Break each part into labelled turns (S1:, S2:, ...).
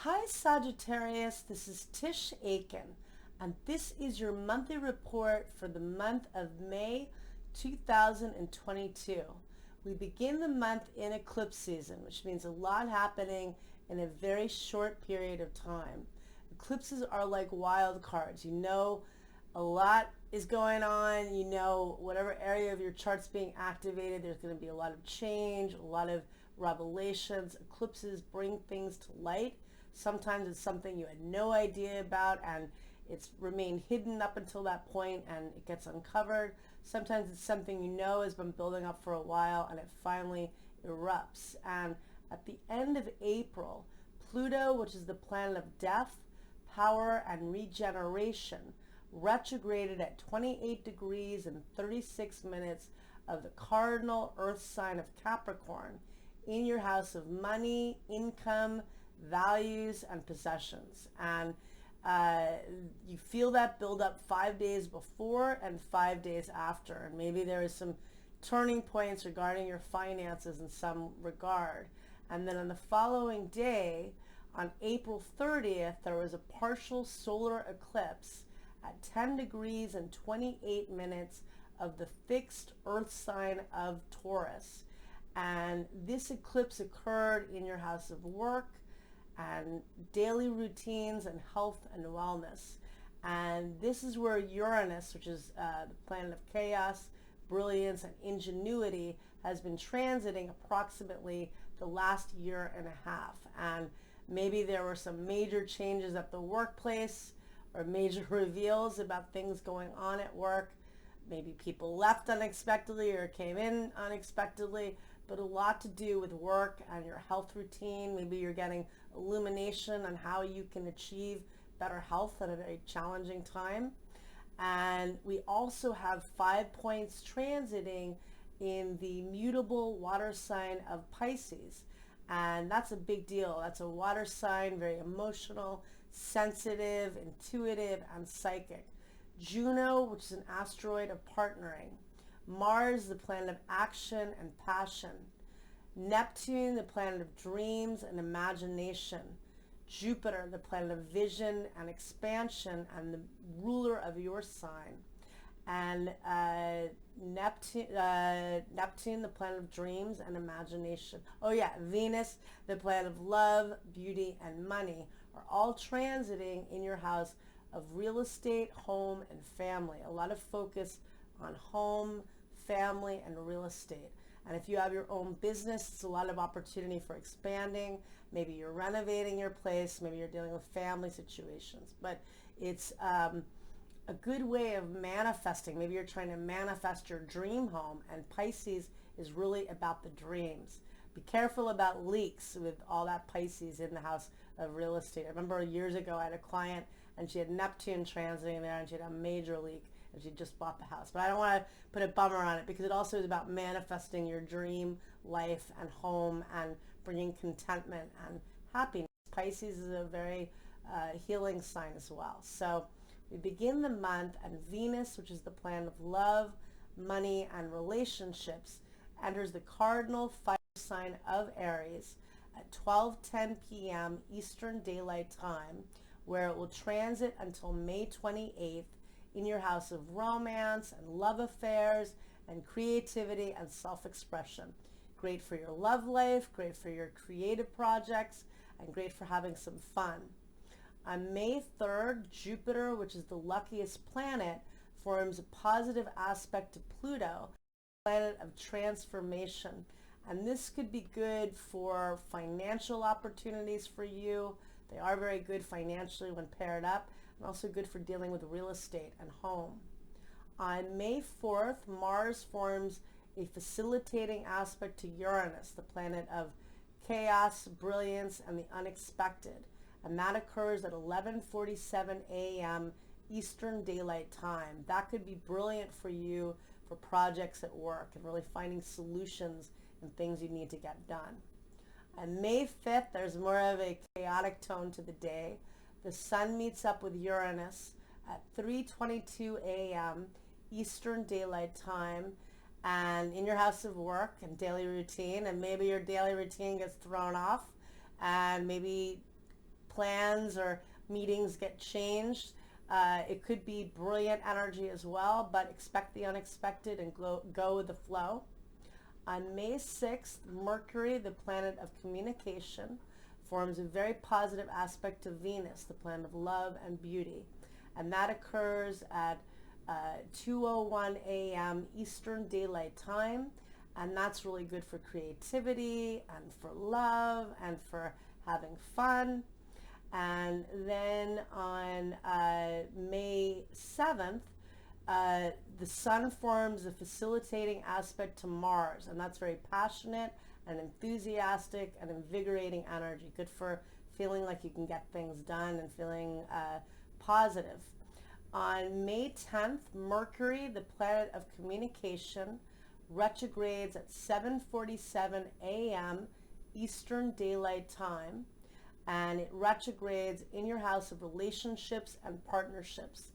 S1: Hi Sagittarius, this is Tisch Aitken, and this is your monthly report for the month of May 2022. We begin the month in eclipse season, which means a lot happening in a very short period of time. Eclipses are like wild cards. You know a lot is going on. You know whatever area of your chart's being activated, there's going to be a lot of change, a lot of revelations. Eclipses bring things to light. Sometimes it's something you had no idea about and it's remained hidden up until that point and it gets uncovered. Sometimes it's something you know has been building up for a while and it finally erupts. And at the end of April, Pluto, which is the planet of death, power, and regeneration, retrograded at 28 degrees and 36 minutes of the cardinal earth sign of Capricorn in your house of money, income, values, and possessions. And you feel that build up 5 days before and 5 days after. And maybe there is some turning points regarding your finances in some regard. And then on the following day, on April 30th, there was a partial solar eclipse at 10 degrees and 28 minutes of the fixed earth sign of Taurus. And this eclipse occurred in your house of work and daily routines and health and wellness. And this is where Uranus, which is the planet of chaos, brilliance, and ingenuity, has been transiting approximately the last year and a half. And maybe there were some major changes at the workplace or major reveals about things going on at work. Maybe people left unexpectedly or came in unexpectedly, but a lot to do with work and your health routine. Maybe you're getting illumination on how you can achieve better health at a very challenging time. And we also have 5 points transiting in the mutable water sign of Pisces. And that's a big deal. That's a water sign, very emotional, sensitive, intuitive, and psychic. Juno, which is an asteroid of partnering. Mars, the planet of action and passion. Neptune, the planet of dreams and imagination. Jupiter, the planet of vision and expansion and the ruler of your sign. And Neptune, the planet of dreams and imagination. Oh yeah, Venus, the planet of love, beauty, and money, are all transiting in your house of real estate, home, and family. A lot of focus on home, family, and real estate. And if you have your own business, it's a lot of opportunity for expanding. Maybe you're renovating your place. Maybe you're dealing with family situations. But it's a good way of manifesting. Maybe you're trying to manifest your dream home, and Pisces is really about the dreams. Be careful about leaks with all that Pisces in the house of real estate. I remember years ago I had a client and she had Neptune transiting there and she had a major leak and she just bought the house. But I don't want to put a bummer on it because it also is about manifesting your dream life and home and bringing contentment and happiness. Pisces is a very healing sign as well. So we begin the month and Venus, which is the planet of love, money, and relationships, enters the Cardinal Fire sign of Aries at 12:10 p.m. Eastern Daylight Time, where it will transit until May 28th in your house of romance and love affairs and creativity and self-expression. Great for your love life, great for your creative projects, and great for having some fun. On May 3rd, Jupiter, which is the luckiest planet, forms a positive aspect to Pluto, planet of transformation. And this could be good for financial opportunities for you. They are very good financially when paired up, and also good for dealing with real estate and home. On May 4th, Mars forms a facilitating aspect to Uranus, the planet of chaos, brilliance, and the unexpected. And that occurs at 11:47 a.m. Eastern Daylight Time. That could be brilliant for you for projects at work and really finding solutions and things you need to get done. On May 5th, there's more of a chaotic tone to the day. The Sun meets up with Uranus at 3:22 a.m. Eastern Daylight Time and in your house of work and daily routine, and maybe your daily routine gets thrown off and maybe plans or meetings get changed. It could be brilliant energy as well, but expect the unexpected and go with the flow. On May 6th, Mercury, the planet of communication, forms a very positive aspect to Venus, the planet of love and beauty. And that occurs at 2:01 a.m. Eastern Daylight Time. And that's really good for creativity and for love and for having fun. And then on May 7th, the sun forms a facilitating aspect to Mars, and that's very passionate and enthusiastic and invigorating energy. Good for feeling like you can get things done and feeling positive. On May 10th, Mercury, the planet of communication, retrogrades at 7:47 a.m. Eastern Daylight Time, and it retrogrades in your house of relationships and partnerships.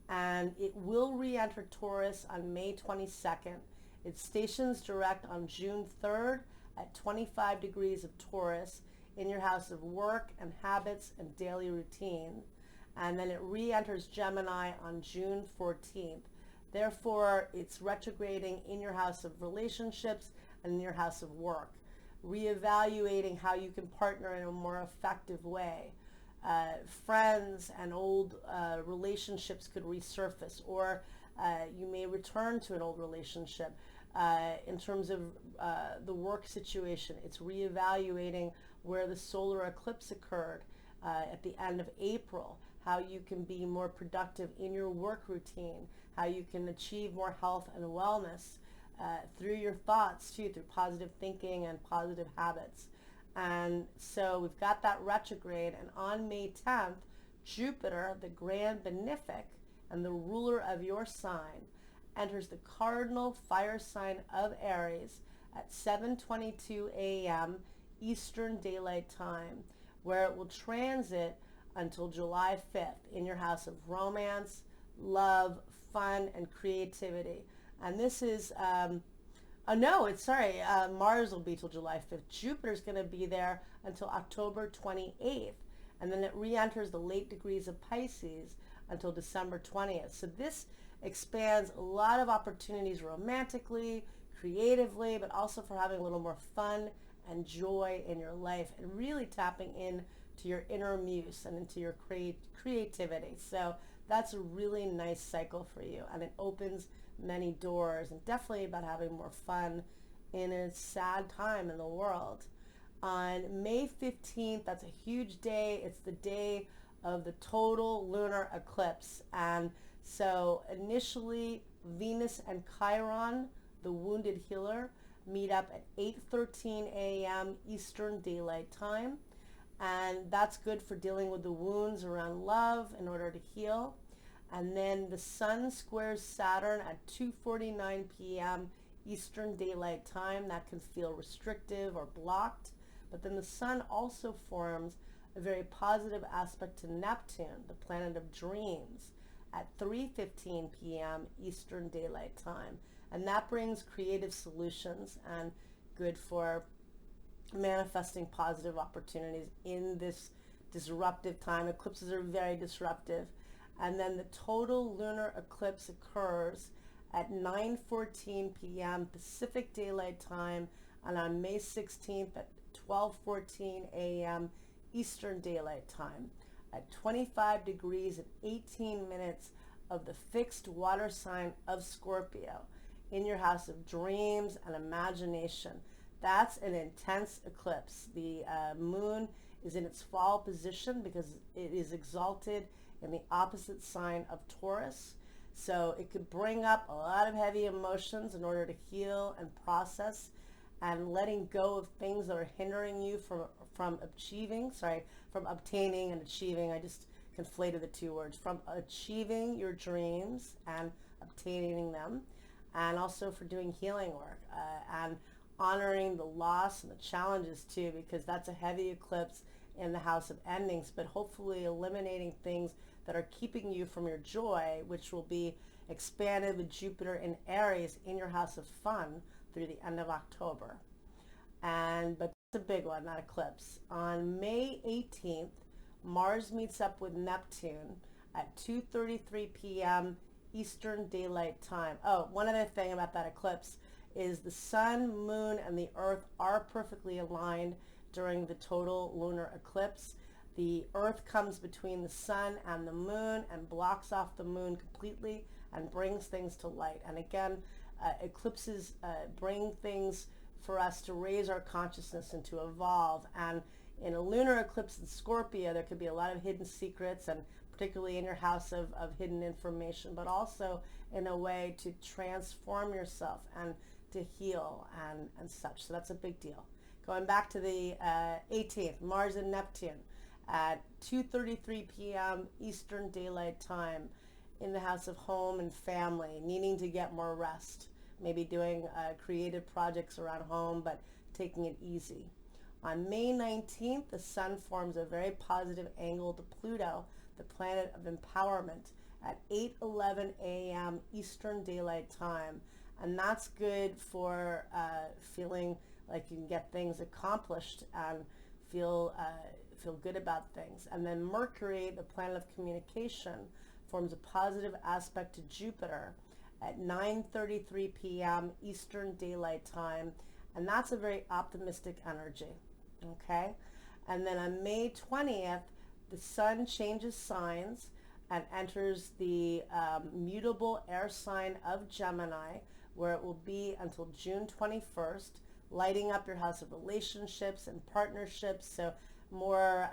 S1: And it will re-enter Taurus on May 22nd. It stations direct on June 3rd at 25 degrees of Taurus in your house of work and habits and daily routine. And then it re-enters Gemini on June 14th. Therefore, it's retrograding in your house of relationships and in your house of work, reevaluating how you can partner in a more effective way. Friends and old relationships could resurface, or you may return to an old relationship. In terms of the work situation, it's reevaluating where the solar eclipse occurred at the end of April, how you can be more productive in your work routine, how you can achieve more health and wellness through your thoughts too, through positive thinking and positive habits. And so we've got that retrograde, and on May 10th, Jupiter, the Grand Benefic and the ruler of your sign, enters the Cardinal Fire sign of Aries at 7:22 a.m. Eastern Daylight Time, where it will transit until July 5th in your house of romance, love, fun, and creativity. And this is Mars will be till July 5th. Jupiter's going to be there until October 28th. And then it re-enters the late degrees of Pisces until December 20th. So this expands a lot of opportunities romantically, creatively, but also for having a little more fun and joy in your life and really tapping in to your inner muse and into your creativity. So that's a really nice cycle for you, and it opens many doors, and definitely about having more fun in a sad time in the world. On May 15th, that's a huge day. It's the day of the total lunar eclipse. And so initially, Venus and Chiron, the wounded healer, meet up at 8:13 a.m. Eastern Daylight Time. And that's good for dealing with the wounds around love in order to heal. And then the sun squares Saturn at 2:49 p.m. Eastern Daylight Time. That can feel restrictive or blocked. But then the sun also forms a very positive aspect to Neptune, the planet of dreams, at 3:15 p.m. Eastern Daylight Time. And that brings creative solutions and good for manifesting positive opportunities in this disruptive time. Eclipses are very disruptive. And then the total lunar eclipse occurs at 9:14 p.m. Pacific Daylight Time, and on May 16th at 12:14 a.m. Eastern Daylight Time at 25 degrees and 18 minutes of the fixed water sign of Scorpio in your house of dreams and imagination. That's an intense eclipse. The moon is in its fall position because it is exalted in the opposite sign of Taurus. So it could bring up a lot of heavy emotions in order to heal and process, and letting go of things that are hindering you from obtaining and achieving. I just conflated the two words. From achieving your dreams and obtaining them, and also for doing healing work and honoring the loss and the challenges too, because that's a heavy eclipse in the house of endings, but hopefully eliminating things that are keeping you from your joy, which will be expanded with Jupiter in Aries in your house of fun through the end of October. But it's a big one, that eclipse. On May 18th, Mars meets up with Neptune at 2:33 p.m. Eastern Daylight Time. Oh, one other thing about that eclipse is the sun, moon, and the earth are perfectly aligned during the total lunar eclipse. The earth comes between the sun and the moon and blocks off the moon completely and brings things to light. And again, eclipses bring things for us to raise our consciousness and to evolve. And in a lunar eclipse in Scorpio, there could be a lot of hidden secrets, and particularly in your house of hidden information, but also in a way to transform yourself and to heal and such. So that's a big deal. Going back to the 18th, Mars and Neptune at 2:33 p.m. Eastern Daylight Time in the house of home and family, needing to get more rest, maybe doing creative projects around home, but taking it easy. On May 19th, the sun forms a very positive angle to Pluto, the planet of empowerment, at 8:11 a.m. Eastern Daylight Time. And that's good for feeling like you can get things accomplished and feel good about things. And then Mercury, the planet of communication, forms a positive aspect to Jupiter at 9:33 p.m. Eastern Daylight Time. And that's a very optimistic energy. Okay? And then on May 20th, the sun changes signs and enters the mutable air sign of Gemini, where it will be until June 21st, lighting up your house of relationships and partnerships. So more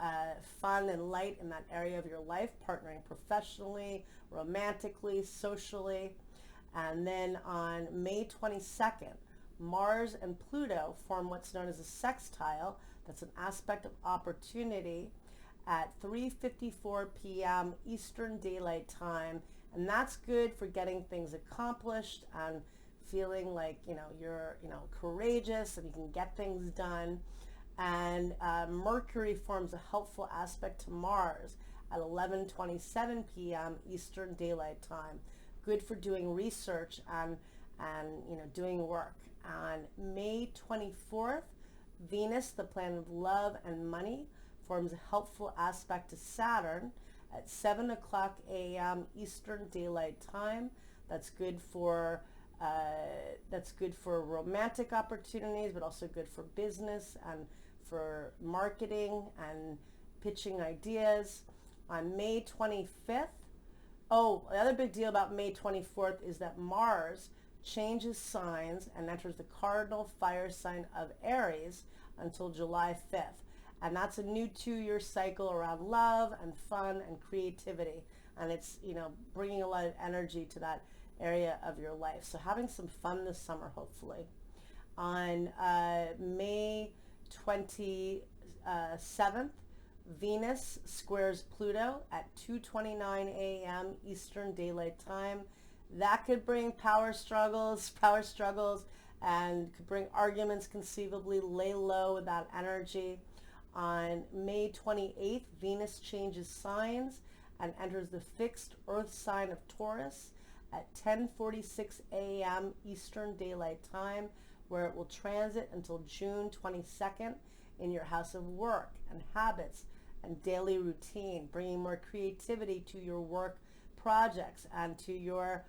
S1: fun and light in that area of your life, partnering professionally, romantically, socially. And then on May 22nd, Mars and Pluto form what's known as a sextile. That's an aspect of opportunity at 3:54 p.m. Eastern Daylight Time. And that's good for getting things accomplished and feeling like, you're, courageous and you can get things done. And Mercury forms a helpful aspect to Mars at 11:27 p.m. Eastern Daylight Time. Good for doing research and doing work. On May 24th, Venus, the planet of love and money, forms a helpful aspect to Saturn at 7 o'clock a.m. Eastern Daylight Time. That's good for romantic opportunities, but also good for business and for marketing and pitching ideas. On May 25th, the other big deal about May 24th is that Mars changes signs and enters the Cardinal Fire sign of Aries until July 5th. And that's a new 2-year cycle around love and fun and creativity. And it's, bringing a lot of energy to that area of your life. So having some fun this summer, hopefully. On May 27th, Venus squares Pluto at 2:29 a.m. Eastern Daylight Time. That could bring power struggles, and could bring arguments conceivably. Lay low with that energy. On May 28th, Venus changes signs and enters the fixed Earth sign of Taurus at 10:46 a.m. Eastern Daylight Time, where it will transit until June 22nd in your house of work and habits and daily routine, bringing more creativity to your work projects and to your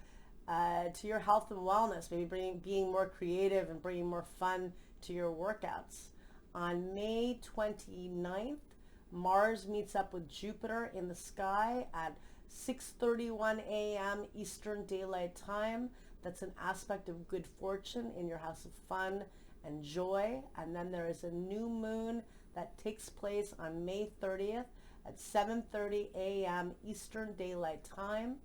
S1: health and wellness, maybe being more creative and bringing more fun to your workouts. On May 29th, Mars meets up with Jupiter in the sky at 6:31 a.m. Eastern Daylight Time. That's an aspect of good fortune in your house of fun and joy. And then there is a new moon that takes place on May 30th at 7:30 a.m. Eastern Daylight Time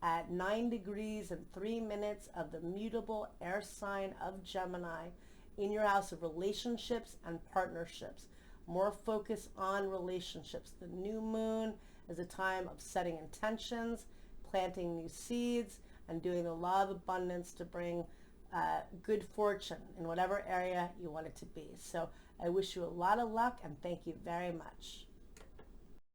S1: at 9 degrees and 3 minutes of the mutable air sign of Gemini in your house of relationships and partnerships. More focus on relationships. The new moon is a time of setting intentions, planting new seeds, and doing the law of abundance to bring good fortune in whatever area you want it to be. So I wish you a lot of luck and thank you very much.